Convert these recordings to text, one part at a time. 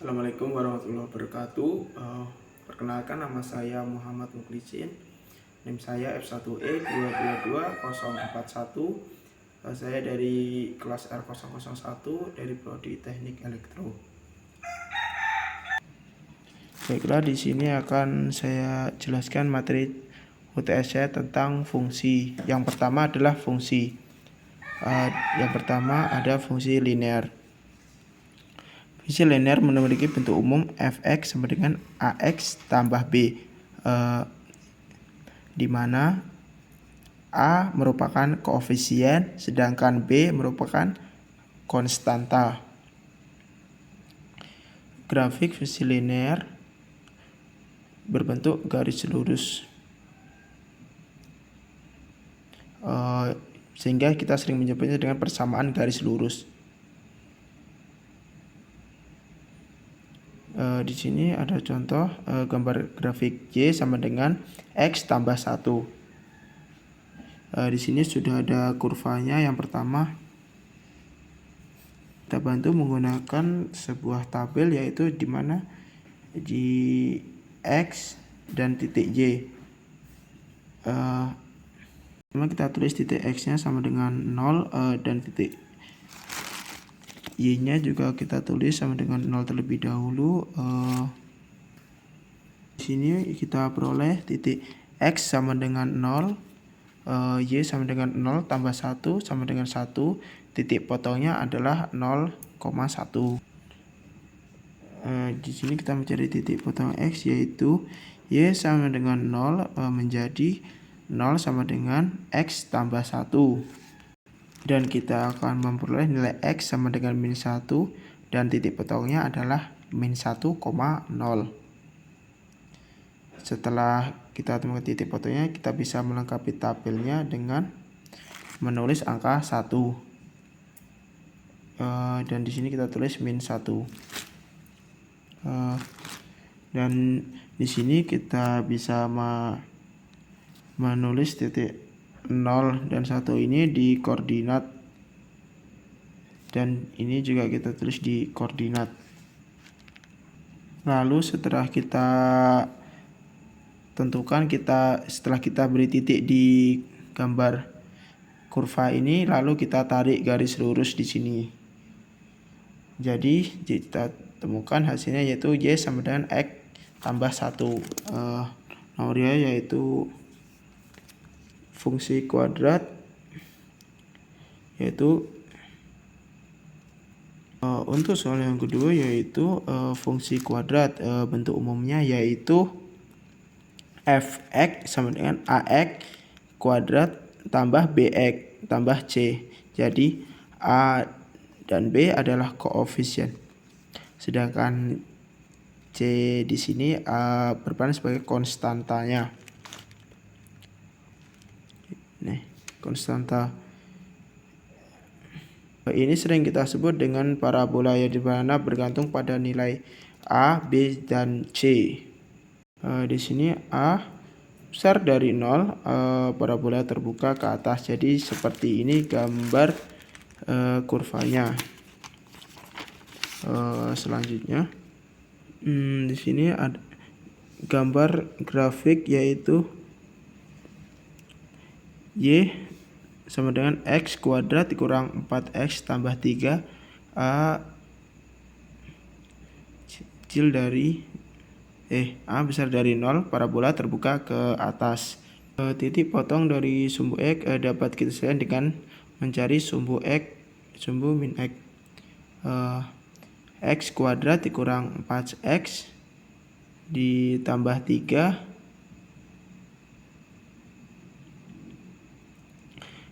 Assalamualaikum warahmatullahi wabarakatuh. Perkenalkan, nama saya Muhammad Muklisin. NIM saya F1E222041. Saya dari kelas R001 dari Prodi Teknik Elektro. Baiklah, di sini akan saya jelaskan materi UTS saya tentang fungsi. Yang pertama adalah fungsi. Yang pertama ada fungsi linear. Fungsi linear memiliki bentuk umum fx sama dengan ax tambah b, di mana a merupakan koefisien sedangkan b merupakan konstanta. Grafik fungsi linear berbentuk garis lurus, sehingga kita sering menyebutnya dengan persamaan garis lurus. Di sini ada contoh gambar grafik Y sama dengan X tambah 1. Di sini sudah ada kurvanya. Yang pertama, kita bantu menggunakan sebuah tabel, yaitu di mana di X dan titik Y. Kita tulis titik X-nya sama dengan 0 dan titik Y-nya juga kita tulis sama dengan 0 terlebih dahulu. Di sini kita peroleh titik X sama dengan 0, Y sama dengan 0 tambah 1 sama dengan 1. Titik potongnya adalah 0,1. Di sini kita mencari titik potong X, yaitu Y sama dengan 0 menjadi 0 sama dengan X tambah 1. Dan kita akan memperoleh nilai X sama dengan min 1 dan titik potongnya adalah min 1,0. Setelah kita temukan titik potongnya, kita bisa melengkapi tabelnya dengan menulis angka 1. Dan di sini kita tulis min 1. Dan di sini kita bisa menulis titik 0 dan 1 ini di koordinat, dan ini juga kita tulis di koordinat. Lalu setelah kita tentukan, setelah kita beri titik di gambar kurva ini, lalu kita tarik garis lurus di sini. Jadi kita temukan hasilnya, yaitu Y sama dengan X tambah 1. Nomornya yaitu fungsi kuadrat, yaitu untuk soal yang kedua, yaitu fungsi kuadrat, bentuk umumnya yaitu fx sama dengan ax kuadrat tambah bx tambah c. Jadi a dan b adalah koefisien, sedangkan c di sini berperan sebagai konstantanya. Konstanta ini sering kita sebut dengan parabola, yang dimana bergantung pada nilai A, B, dan C. Di sini A besar dari 0, parabola terbuka ke atas. Jadi seperti ini gambar kurvanya. Selanjutnya, di sini ada gambar grafik, yaitu Y sama dengan X kuadrat dikurang 4X tambah 3, A kecil dari A besar dari 0, parabola terbuka ke atas. Titik potong dari sumbu X dapat kita selesaikan dengan mencari sumbu X, sumbu min X. X kuadrat dikurang 4X ditambah 3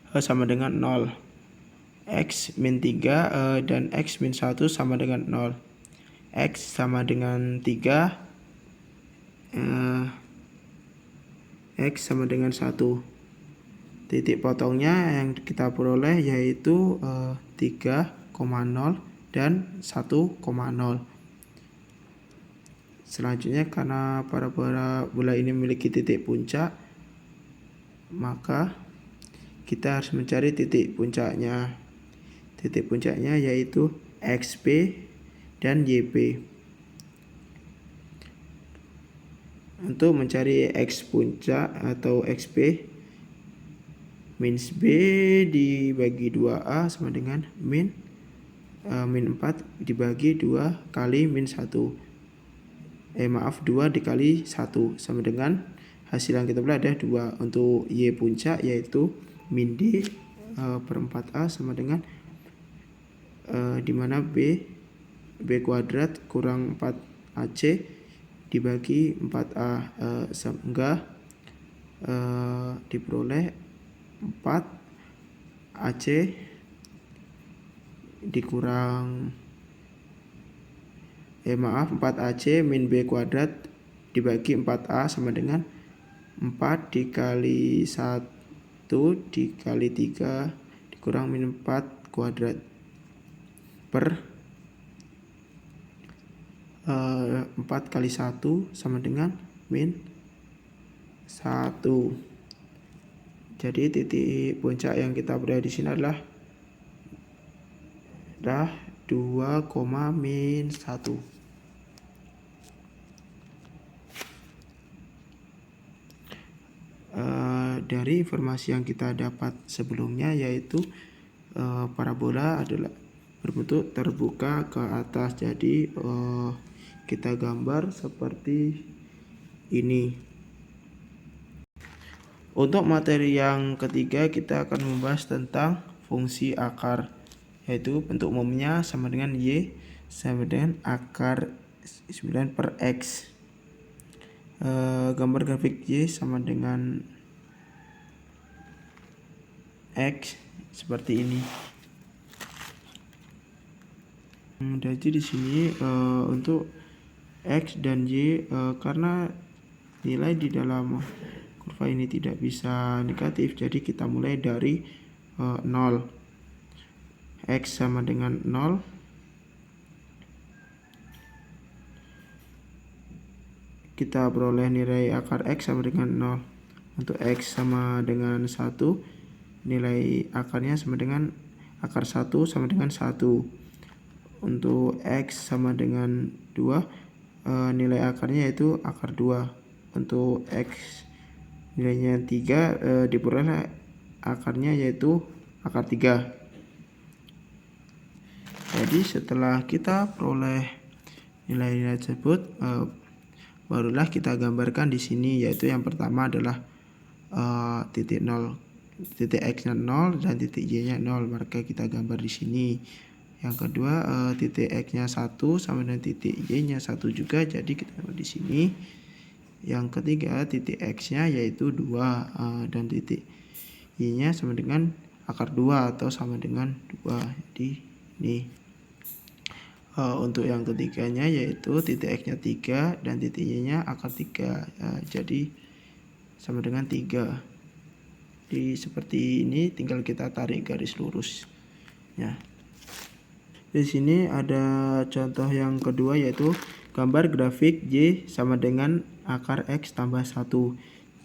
sama dengan 0. X min 3 dan X min 1 sama dengan 0. X sama dengan 3, X sama dengan 1. Titik potongnya yang kita peroleh yaitu 3,0 dan 1,0. Selanjutnya, karena parabola ini memiliki titik puncak, maka kita harus mencari titik puncaknya. Titik puncaknya yaitu XP dan YP. Untuk mencari X puncak atau XB, min B dibagi 2A sama dengan min 4 dibagi 2 kali min 1. 2 dikali 1 sama dengan hasil yang kita beli ada 2. Untuk Y puncak yaitu min D per 4A sama dengan dimana B kuadrat kurang 4AC dibagi 4A sehingga diperoleh 4 AC dikurang 4 AC min B kuadrat dibagi 4A sama dengan 4 dikali 1 dikali 3 dikurang min 4 kuadrat per 4 kali 1 sama dengan min 1. Jadi titik puncak yang kita peroleh di sini adalah 2, min 1. Dari informasi yang kita dapat sebelumnya yaitu parabola adalah berbentuk terbuka ke atas. Jadi kita gambar seperti ini. Untuk materi yang ketiga kita akan membahas tentang fungsi akar, yaitu bentuk umumnya sama dengan Y sama dengan akar 9 per X. Gambar grafik Y sama dengan X seperti ini. Jadi di sini untuk X dan Y karena nilai di dalam kurva ini tidak bisa negatif, jadi kita mulai dari 0. X sama dengan 0. Kita peroleh nilai akar X sama dengan 0. Untuk X sama dengan 1, nilai akarnya sama dengan akar 1 sama dengan 1. Untuk X sama dengan 2, nilai akarnya yaitu akar 2. Untuk X nilainya 3, diperoleh akarnya yaitu akar 3. Jadi setelah kita peroleh nilai-nilai tersebut, barulah kita gambarkan di sini, yaitu yang pertama adalah titik 0, titik X-nya 0 dan titik Y-nya 0, maka kita gambar di sini. Yang kedua titik X-nya 1 sama dengan titik Y-nya 1 juga, jadi kita gambar di sini. Yang ketiga titik X-nya yaitu 2 dan titik Y-nya sama dengan akar 2 atau sama dengan 2. Jadi ini untuk yang ketiganya yaitu titik X-nya 3 dan titik Y-nya akar 3, jadi sama dengan 3. Jadi seperti ini, tinggal kita tarik garis lurus ya. Di sini ada contoh yang kedua yaitu gambar grafik Y sama dengan akar X tambah 1.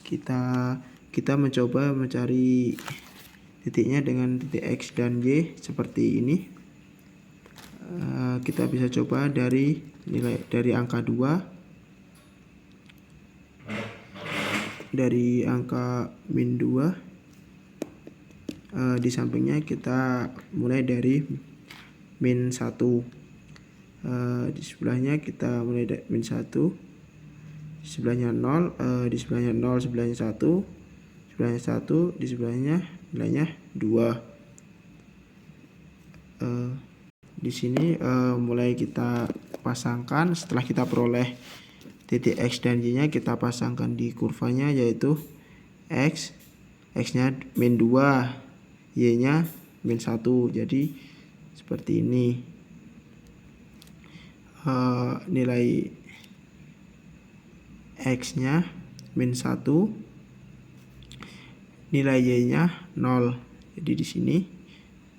Kita mencoba mencari titiknya dengan titik X dan Y seperti ini. Kita bisa coba dari angka 2, dari angka min 2, di sampingnya kita mulai dari min 1. Di sebelahnya kita mulai dari min 1, di sebelahnya 0, di sebelahnya 0, sebelahnya 1, sebelahnya 1, di sebelahnya nilainya 2. Di sini mulai kita pasangkan. Setelah kita peroleh titik X dan Y nya, kita pasangkan di kurvanya, yaitu X nya min 2, Y nya min 1. Jadi seperti ini. Nilai X nya min 1, nilai Y nya 0. Jadi di sini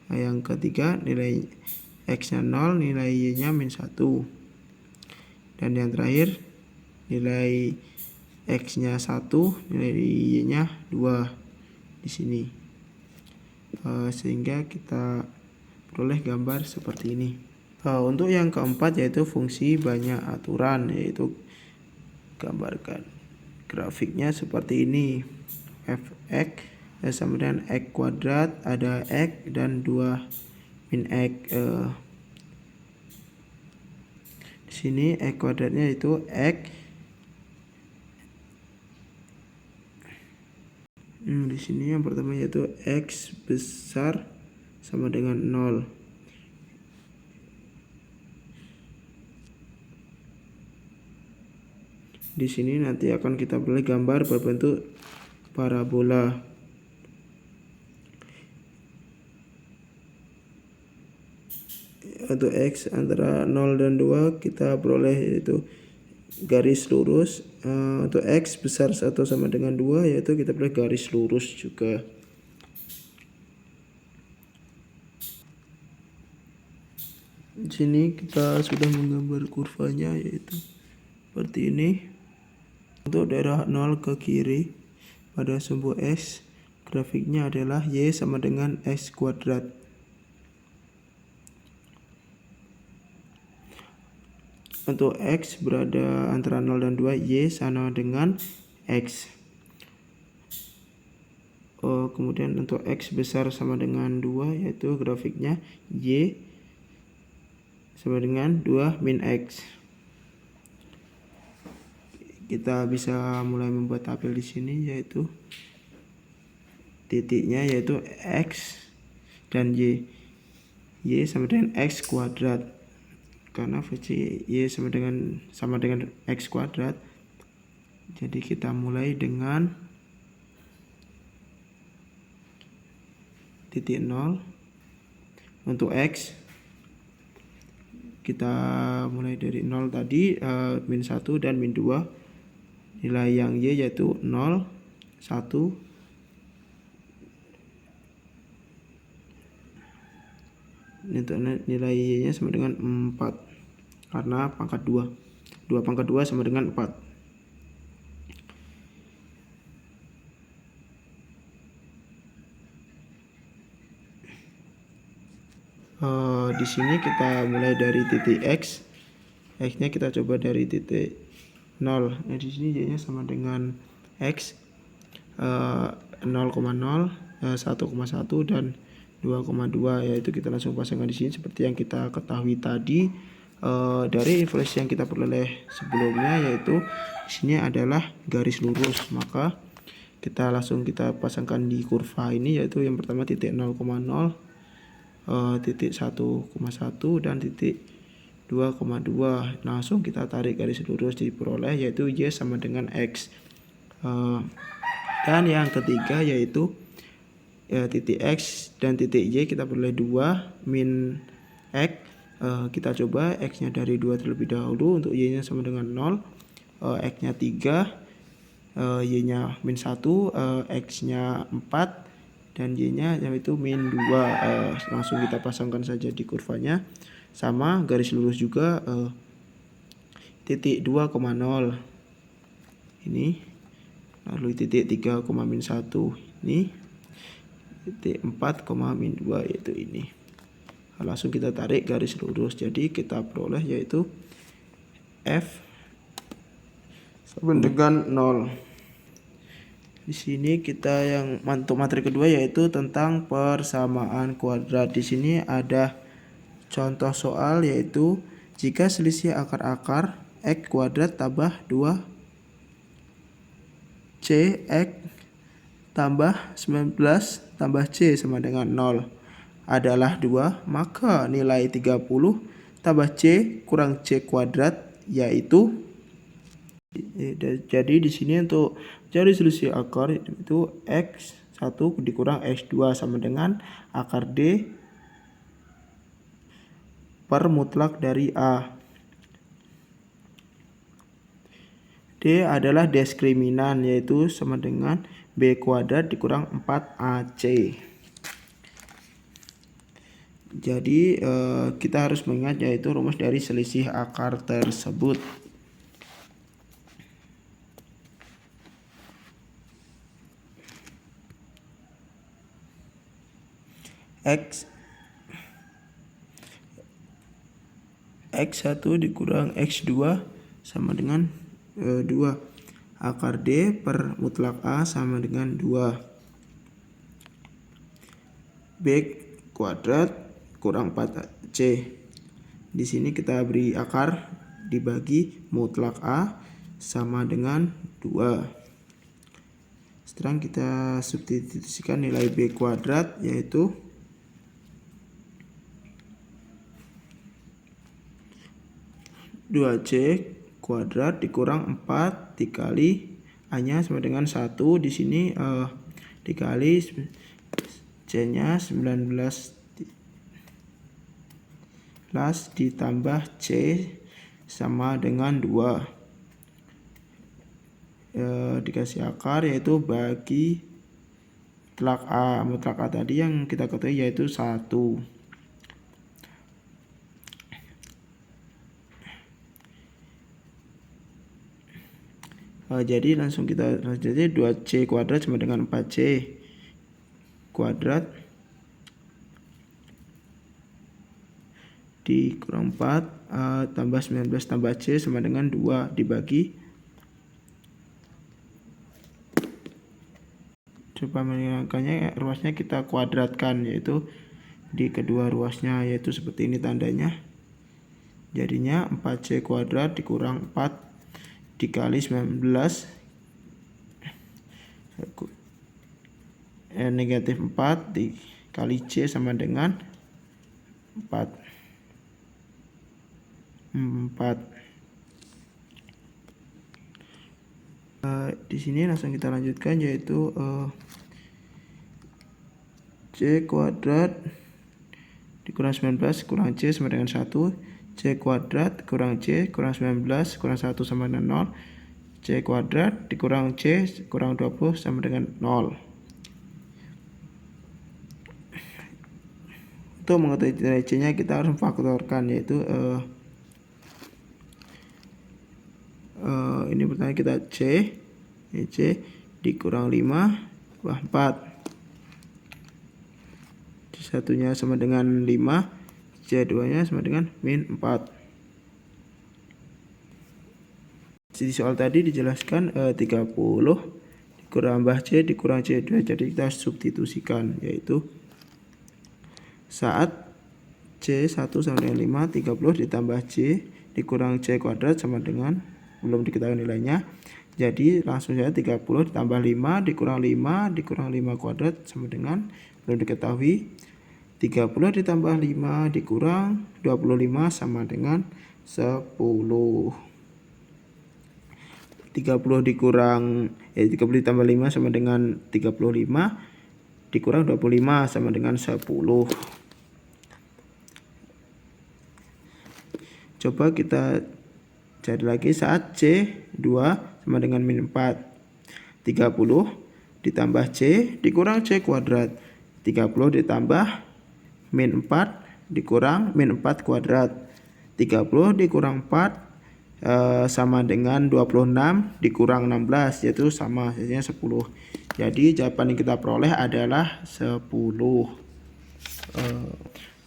yang ketiga nilai X nya 0, nilai Y nya min 1. Dan yang terakhir nilai X nya 1, nilai Y nya 2 di sini. Sehingga kita peroleh gambar seperti ini. Untuk yang keempat yaitu fungsi banyak aturan, yaitu gambarkan grafiknya seperti ini. Fx sama dengan x kuadrat, ada x dan 2 min x. Di sini x kuadratnya itu x. Di sini yang pertama yaitu x besar sama dengan 0. Di sini nanti akan kita pilih gambar berbentuk parabola. Untuk x antara 0 dan 2 kita peroleh yaitu garis lurus. Untuk x besar 1 sama dengan 2 yaitu kita peroleh garis lurus juga. Di sini kita sudah menggambar kurvanya yaitu seperti ini. Untuk daerah 0 ke kiri pada sumbu x, grafiknya adalah y sama dengan x kuadrat. Untuk x berada antara 0 dan 2, y sama dengan x. Kemudian untuk x besar sama dengan 2 yaitu grafiknya y sama dengan 2 min x. Kita bisa mulai membuat tabel di sini yaitu titiknya yaitu x dan y. Y sama dengan x kuadrat. Karena versi y sama dengan x kuadrat. Jadi kita mulai dengan titik 0. Untuk x kita mulai dari 0 tadi, min 1 dan min 2. Nilai yang y yaitu 0, 1, untuk nilai y nya sama dengan 4 karena pangkat 2 pangkat 2 sama dengan 4. Di sini kita mulai dari titik x nya kita coba dari titik 0. Nah, di sini y nya sama dengan x, 0,0, 1,1 dan 2,2, yaitu kita langsung pasangkan di sini seperti yang kita ketahui tadi dari informasi yang kita peroleh sebelumnya, yaitu di sini adalah garis lurus. Maka kita pasangkan di kurva ini, yaitu yang pertama titik 0,0, titik 1,1 dan titik 2,2. Langsung kita tarik garis lurus diperoleh yaitu y sama dengan x. Dan yang ketiga yaitu titik x dan titik y kita peroleh 2 min x. Kita coba x nya dari 2 terlebih dahulu. Untuk y nya sama dengan 0, x nya 3, y nya min 1, x nya 4 dan y nya yaitu min 2. Langsung kita pasangkan saja di kurvanya. Sama garis lurus juga, titik 2,0 ini, lalu titik 3, min 1 ini, titik 4, min 2 yaitu ini. Langsung kita tarik garis lurus, jadi kita peroleh yaitu f sama dengan 0. Di sini kita yang untuk materi kedua yaitu tentang persamaan kuadrat. Di sini ada contoh soal yaitu jika selisih akar-akar x kuadrat tambah 2 x tambah 19 tambah c sama dengan 0 adalah 2, maka nilai 30 tambah c kurang c kuadrat yaitu. Jadi di sini untuk cari selisih akar itu x1 dikurang x2 sama dengan akar d per mutlak dari A. D adalah diskriminan yaitu sama dengan B kuadrat dikurang 4AC. Jadi kita harus mengingat yaitu rumus dari selisih akar tersebut. X1 dikurang X2 sama dengan 2. akar D per mutlak A sama dengan 2. B kuadrat kurang 4C. Di sini kita beri akar dibagi mutlak A sama dengan 2. Sekarang kita substitusikan nilai B kuadrat, yaitu dua C kuadrat dikurang 4 dikali A-nya sama dengan 1. Di sini dikali C-nya 19 ditambah C sama dengan 2. Dikasih akar, yaitu bagi mutlak A. Mutlak A tadi yang kita ketahui yaitu 1. Jadi langsung kita jadi 2C kuadrat sama dengan 4C kuadrat dikurang 4 tambah 19 tambah C sama dengan 2 dibagi, coba menghilangkannya, ruasnya kita kuadratkan, yaitu di kedua ruasnya, yaitu seperti ini tandanya. Jadinya 4C kuadrat dikurang 4 dikali 19 negatif 4 dikali C sama dengan 4. Di sini langsung kita lanjutkan, yaitu C kuadrat dikurang 19 kurang C sama dengan 1. C kuadrat kurang C kurang 19 kurang 1 sama dengan 0. C kuadrat dikurang C kurang 20 sama dengan 0. Untuk mengetahui nilai C nya kita harus memfaktorkan, yaitu ini pertama kita C dikurang 5 bawah 4. C1-nya sama dengan 5, C2-nya sama dengan min 4. Di soal tadi dijelaskan 30 dikurang C dikurang C2, jadi kita substitusikan, yaitu saat C1 sama dengan 5, 30 ditambah C dikurang C kuadrat sama dengan, belum diketahui nilainya, jadi langsung saja 30 ditambah 5 dikurang 5 kuadrat sama dengan, belum diketahui, 30 ditambah 5 dikurang 25 sama dengan 10. 30 dikurang 30 ditambah 5 sama dengan 35 dikurang 25 sama dengan 10. Coba kita cari lagi saat C2 sama dengan min 4. 30 ditambah C dikurang C kuadrat. 30 ditambah min 4 dikurang min 4 kuadrat. 30 dikurang 4 sama dengan 26 dikurang 16, yaitu sama, hasilnya 10. Jadi jawaban yang kita peroleh adalah 10.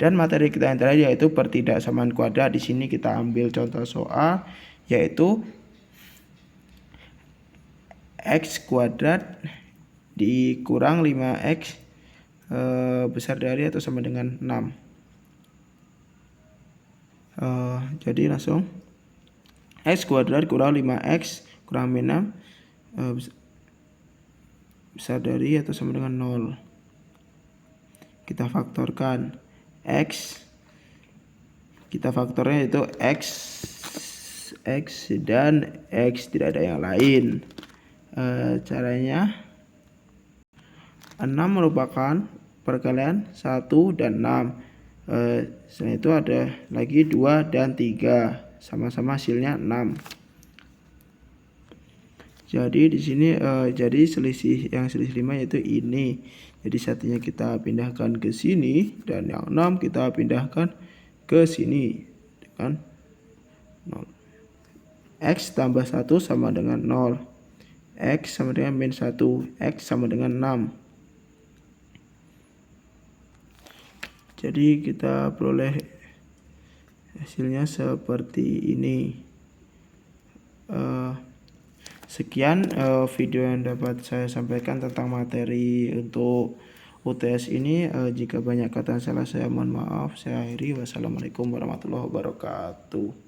Dan materi kita yang terakhir yaitu pertidaksamaan kuadrat. Di sini kita ambil contoh soal, yaitu X kuadrat dikurang 5X besar dari atau sama dengan 6. Jadi langsung X kuadrat kurang 5X kurang min 6 besar dari atau sama dengan 0. Kita faktorkan X, kita faktornya itu X dan X, tidak ada yang lain. Caranya 6 merupakan perkalian 1 dan 6. Setelah itu ada lagi 2 dan 3, sama-sama hasilnya 6. Jadi di sini jadi selisih 5 yaitu ini. Jadi satunya kita pindahkan ke sini dan yang 6 kita pindahkan ke sini dengan 0. X tambah 1 sama dengan 0. X sama dengan min 1. X sama dengan 6. Jadi kita peroleh hasilnya seperti ini. Sekian video yang dapat saya sampaikan tentang materi untuk UTS ini. Jika banyak kata yang salah saya mohon maaf. Saya akhiri. Wassalamualaikum warahmatullahi wabarakatuh.